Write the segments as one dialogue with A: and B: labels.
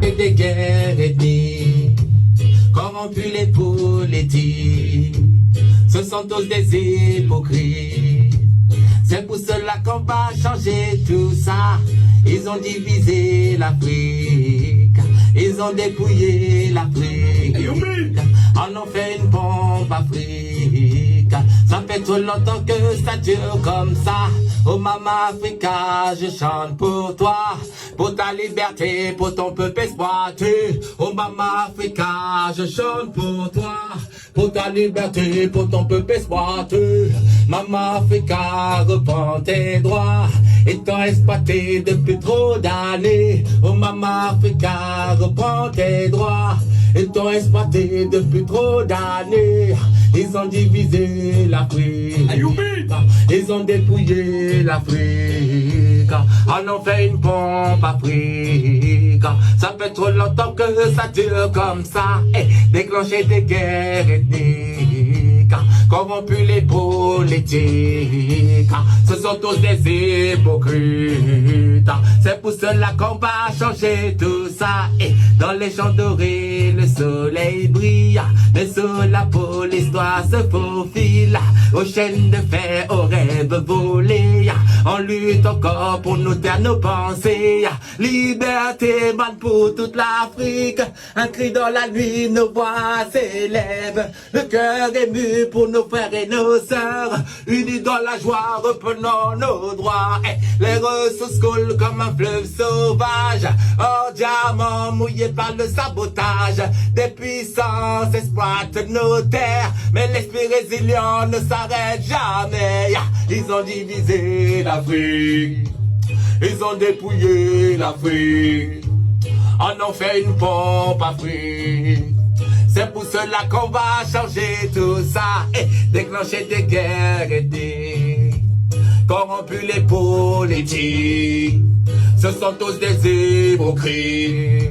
A: Et des guerres ethniques, corrompus les politiques, ce sont tous des hypocrites. C'est pour cela qu'on va changer tout ça. Ils ont divisé l'Afrique, ils ont dépouillé l'Afrique, on en fait une bombe Afrique. Ça fait trop longtemps que ça dure comme ça. Oh Mama Africa, je chante pour toi, pour ta liberté, pour ton peuple exploité. Oh Mama Africa, je chante pour toi, pour ta liberté, pour ton peuple exploité. Mama Africa, reprends tes droits, étant exploité depuis trop d'années. Oh Mama Africa, reprends tes droits, étant exploité depuis trop d'années. Ils ont divisé l'Afrique, ils ont dépouillé l'Afrique, on en fait une bombe Afrique. Ça fait trop longtemps que ça dure comme ça. Déclencher des guerres ethniques, corrompus les politiques, ce sont tous des hypocrites. C'est pour cela qu'on va changer tout ça. Dans les champs dorés, le soleil brille, mais sous la peau, l'histoire se faufile. Aux chaînes de fer, aux rêves volés, on lutte encore pour nous taire nos pensées. Liberté, man, pour toute l'Afrique. Un cri dans la nuit, nos voix s'élèvent. Le cœur ému pour nos frères et nos sœurs. Unis dans la joie, reprenons nos droits. Les ressources coulent comme un fleuve sauvage. Or diamant mouillé par le sabotage. Des puissances exploitent nos terres, mais l'esprit résilient ne s'arrête jamais. Ils ont divisé l'Afrique, ils ont dépouillé l'Afrique, on en fait une pompe Afrique. C'est pour cela qu'on va changer tout ça. Déclencher des guerres ethniques, corrompus les politiques, ce sont tous des hypocrites.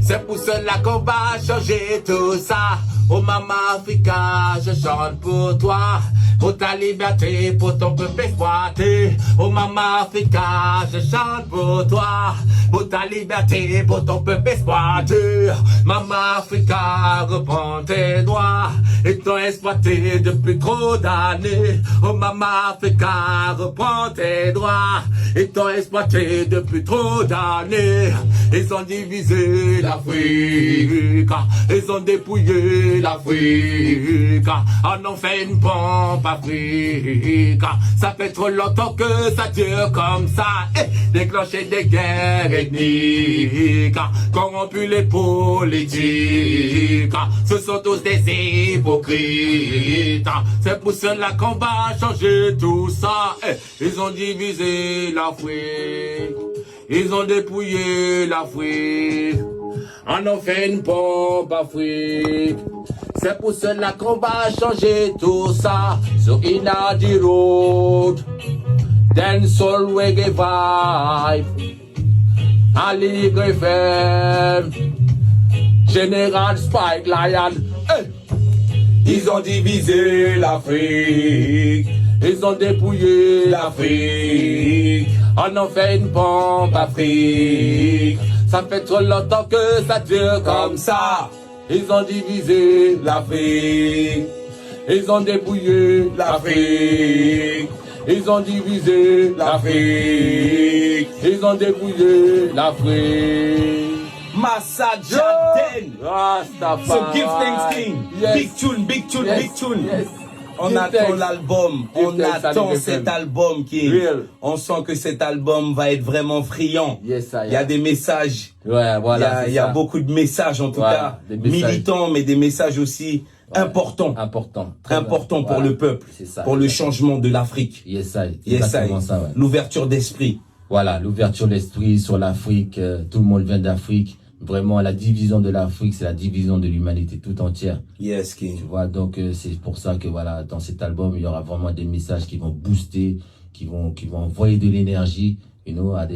A: C'est pour cela qu'on va changer tout ça. Oh Mama Africa, je chante pour toi, pour ta liberté, pour ton peuple exploité. Oh Mama Africa, je chante pour toi, pour ta liberté, pour ton peuple exploité. Mama Africa, reprends tes droits, étant exploité depuis trop d'années. Oh Mama Africa, reprends tes droits, étant exploité depuis trop d'années. Ils ont divisé l'Afrique, ils ont dépouillé l'Afrique, on en fait une pompe Afrique. Ça fait trop longtemps que ça dure comme ça. Déclencher des guerres ethniques, corrompus les politiques, ce sont tous des hypocrites. C'est pour cela qu'on va changer tout ça. Ils ont divisé l'Afrique, ils ont dépouillé l'Afrique, on en fait une pompe Afrique. C'est pour cela qu'on va changer tout ça. So in the road, then soul reggae vibe, Ali Griffin, Général Spike Lion. Ils ont divisé l'Afrique, ils ont dépouillé l'Afrique, on en fait une bombe Afrique. Ça fait trop longtemps que ça dure comme ça. Ils ont divisé l'Afrique, ils ont dépouillé l'Afrique, ils ont divisé l'Afrique, ils ont dépouillé l'Afrique.
B: Massa Jaden. So give thanks King.
A: Yes.
B: Big tune, big tune,
A: Yes.
B: big tune.
A: Yes.
B: On attend l'album, on
A: thanks,
B: attend
A: Ali
B: cet
A: FM.
B: album qui
A: Real.
B: on sent que cet album va être vraiment friand.
A: Yes,
B: Il y a des messages,
A: Ouais, voilà.
B: il y a beaucoup de messages en tout
A: Voilà,
B: cas,
A: des messages.
B: militants, mais des messages aussi importants.
A: Important.
B: Important pour
A: Voilà.
B: le peuple,
A: C'est ça,
B: pour le changement de l'Afrique.
A: Yes, I.
B: Yes,
A: Exactement
B: I.
A: ça, ouais.
B: L'ouverture d'esprit.
A: Voilà, l'ouverture d'esprit sur l'Afrique, tout le monde vient d'Afrique. Vraiment, la division de l'Afrique, c'est la division de l'humanité tout entière.
B: Yes, King.
A: Tu vois, donc c'est pour ça que voilà, dans cet album, il y aura vraiment des messages qui vont booster, qui vont envoyer de l'énergie, you know, à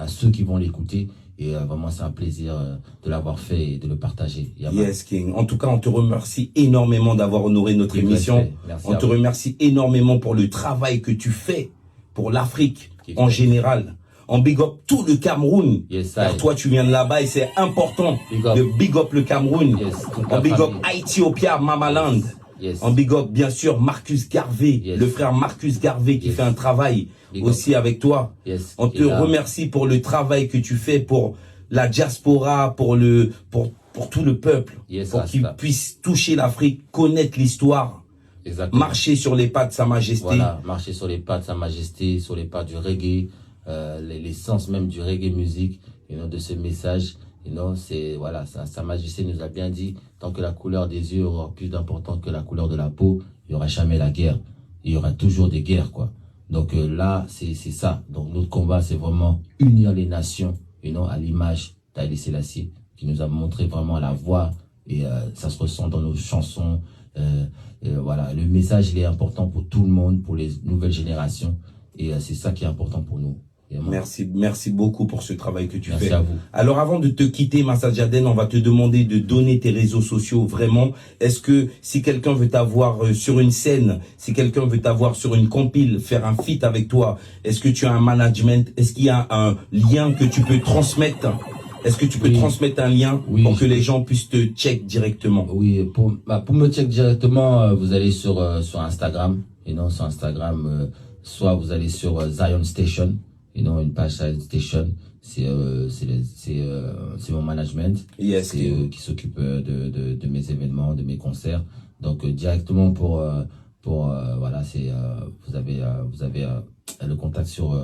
A: ceux qui vont l'écouter. Et vraiment, c'est un plaisir de l'avoir fait et de le partager.
B: Yes, King. En tout cas, on te remercie énormément d'avoir honoré notre émission.
A: Merci
B: On te remercie énormément pour le travail que tu fais pour l'Afrique en général. On big up tout le Cameroun.
A: Yes,
B: car toi, tu viens de là-bas et c'est important de big up le Cameroun.
A: Yes,
B: on big up Ethiopia, Mamaland.
A: Yes.
B: On big up, bien sûr, Marcus Garvey,
A: Yes.
B: le frère Marcus Garvey qui fait un travail
A: Big
B: aussi
A: up.
B: avec toi.
A: Yes.
B: On te remercie pour le travail que tu fais pour la diaspora, pour tout le peuple,
A: Yes,
B: pour qu'il puisse toucher l'Afrique, connaître l'histoire.
A: Exactement.
B: Marcher sur les pas de Sa Majesté.
A: Voilà, marcher sur les pas de Sa Majesté, sur les pas du reggae, l'essence même du reggae musique, de ce message. C'est, voilà, Sa Majesté nous a bien dit, tant que la couleur des yeux aura plus d'importance que la couleur de la peau, il n'y aura jamais la guerre. Il y aura toujours des guerres, quoi. Donc là, c'est ça. Donc notre combat, c'est vraiment unir les nations, à l'image d'Haïlé Sélassié, qui nous a montré vraiment la voie, et ça se ressent dans nos chansons. Voilà, le message, il est important pour tout le monde, pour les nouvelles générations, et c'est ça qui est important pour nous.
B: Merci beaucoup pour ce travail que tu fais.
A: Merci à vous.
B: Alors avant de te quitter, Massa Djaden, on va te demander de donner tes réseaux sociaux vraiment. Est-ce que si quelqu'un veut t'avoir sur une scène, si quelqu'un veut t'avoir sur une compile, faire un feat avec toi, est-ce que tu as un management? Est-ce qu'il y a un lien que tu peux transmettre? Est-ce que tu peux transmettre un lien pour que les gens puissent te check directement?
A: Oui, pour me check directement, vous allez sur Instagram, sur Instagram, soit vous allez sur Zion Station, une page Zion Station, c'est mon management,
B: yes,
A: c'est eux qui s'occupent de mes événements, de mes concerts. Donc directement voilà, c'est vous avez le contact sur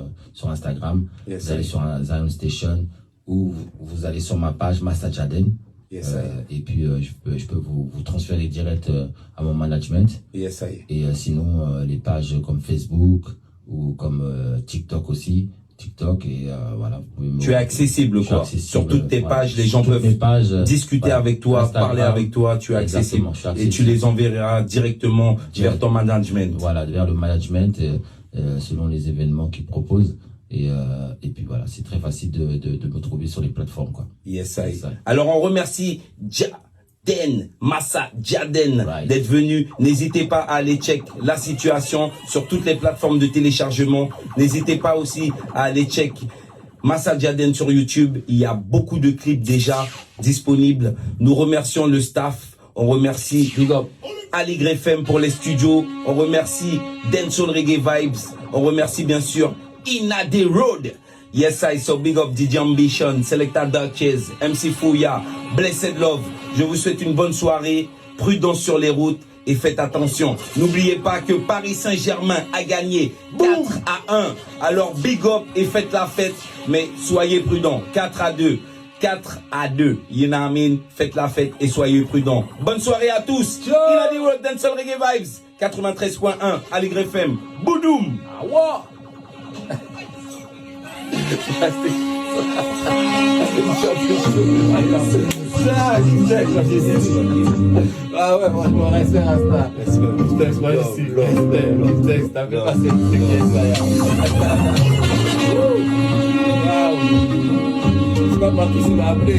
A: Instagram,
B: yes,
A: vous allez sur Zion Station, ou vous allez sur ma page Massa Djaden.
B: Yes,
A: et puis je peux vous transférer direct à mon management.
B: Yes,
A: et sinon les pages comme Facebook ou comme TikTok aussi. TikTok, et voilà.
B: Tu es accessible, quoi. Sur toutes tes pages, les gens peuvent discuter avec toi,
A: Instagram,
B: parler avec toi. Tu es accessible. Et tu les enverras directement vers ton management.
A: Voilà, vers le management, selon les événements qu'ils proposent. Et puis voilà, c'est très facile de me trouver sur les plateformes, quoi.
B: Yes, alors on remercie Massa Djaden d'être venu. N'hésitez pas à aller check la situation sur toutes les plateformes de téléchargement. N'hésitez pas aussi à aller check Massa Djaden sur YouTube. Il y a beaucoup de clips déjà disponibles. Nous remercions le staff. On remercie Ali FM pour les studios. On remercie Dancehall Reggae Vibes. On remercie bien sûr Inade Road. Yes, so big up DJ Ambition, Selecta Darkes, MC Fouya, Blessed Love. Je vous souhaite une bonne soirée, prudence sur les routes et faites attention. N'oubliez pas que Paris Saint-Germain a gagné 4-1. Alors big up et faites la fête, mais soyez prudents. 4-2. 4-2. You know what I mean? Faites la fête et soyez prudents. Bonne soirée à tous. Inade Road, Dancehall Reggae Vibes, 93.1, Aligre FM. Boudoum.
A: Ah,
C: Ah ouais, franchement, respect à ça. Respect, magnifique. Respect, t'as vu passer le truc, ça. Waouh. C'est pas moi qui s'est appelé,